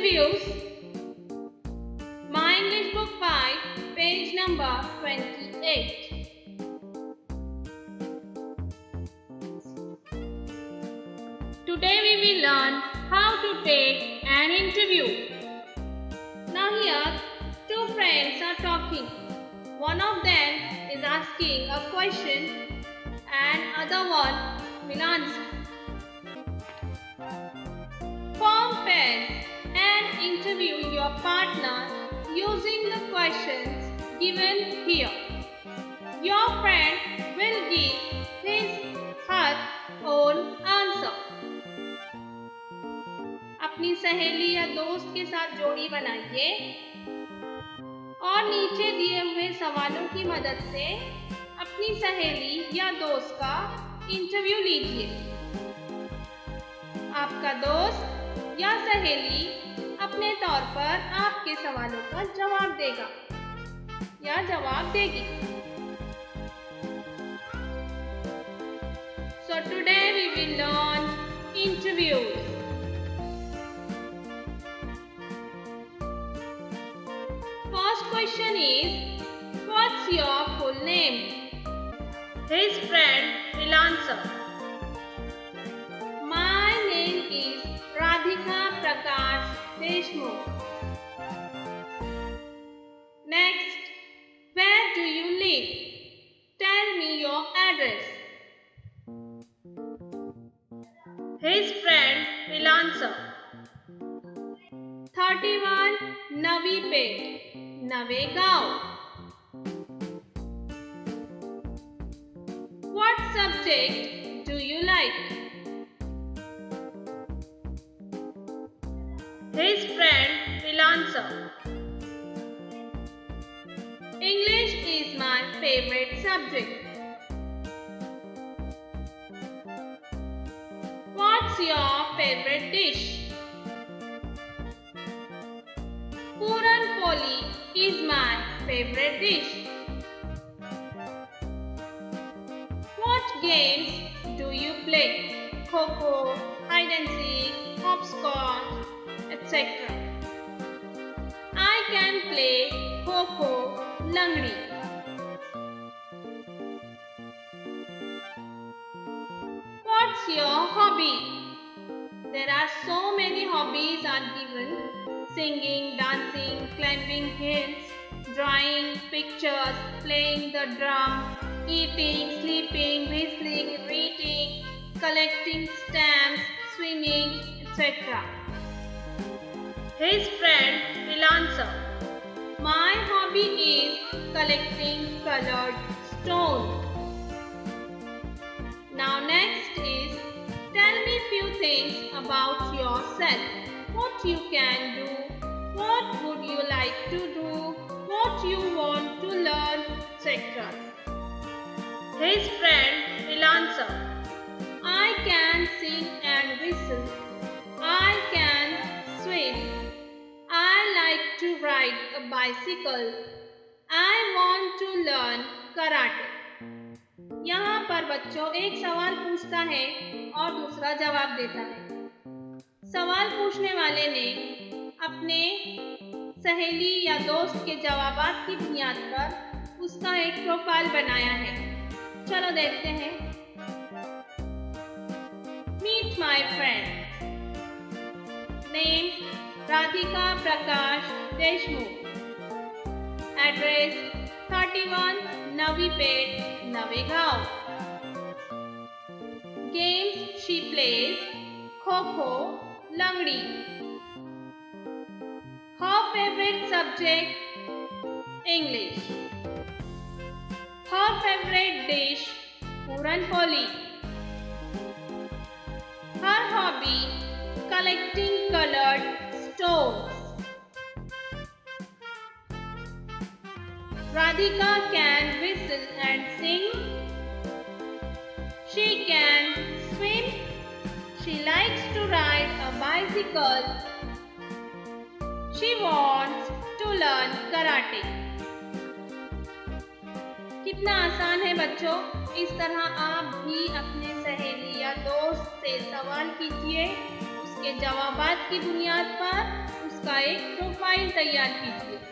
Interviews. My English Book 5, page number 28. Today we will learn how to take an interview. Now here, two friends are talking. One of them is asking a question and other one will answer. Form pairs and interview your partner using the questions given here. Your friend will give her own answer. अपनी सहेली या दोस्त के साथ जोड़ी बनाइए और नीचे दिए हुए सवालों की मदद से अपनी सहेली या दोस्त का इंटरव्यू लीजिए। आपका दोस्त या सहेली अपने तौर पर आपके सवालों का जवाब देगा या जवाब देगी। So today we will learn interviews. First question is, what's your full name? His friend will answer, my name is Radhika Prakash Deshmukh. Next, where do you live? Tell me your address. His friend will answer, 31 Navi Peth, Navegaon. What subject do you like? His friend will answer, English is my favorite subject. What's your favorite dish? Puran Poli is my favorite dish. What games do you play? Kho-kho, hide and seek, hopscotch, etc. I can play kho-kho, langdi. What's your hobby? There are so many hobbies are given: singing, dancing, climbing hills, drawing pictures, playing the drum, eating, sleeping, whistling, reading, collecting stamps, swimming, etc. His friend will answer, my hobby is collecting colored stones. Now next is, tell me few things about yourself. What you can do, what would you like to do, what you want to learn, etc. His friend will answer, I can sing and whistle, I can swim, I like to ride a bicycle, I want to learn karate. यहाँ पर बच्चों एक सवाल पूछता है और दूसरा जवाब देता है। सवाल पूछने वाले ने अपने सहेली या दोस्त के जवाबात की बुनियाद पर उसका एक प्रोफाइल बनाया है। चलो देखते हैं। Meet my friend. Name Radhika Prakash Deshmukh. Address 31 Navi Peth, Navegaon. Games she plays: kho-kho, langdi. Her favorite subject: English. Her favorite dish: Puran Poli. Her hobby: collecting colored stones. Radhika can whistle and sing. She can swim. She likes to ride a bicycle. She wants to learn karate. कितना आसान है बच्चों। इस तरह आप भी अपने सहेली या दोस्त से सवाल कीजिए, उसके जवाबात की बुनियाद पर उसका एक प्रोफाइल तैयार कीजिए।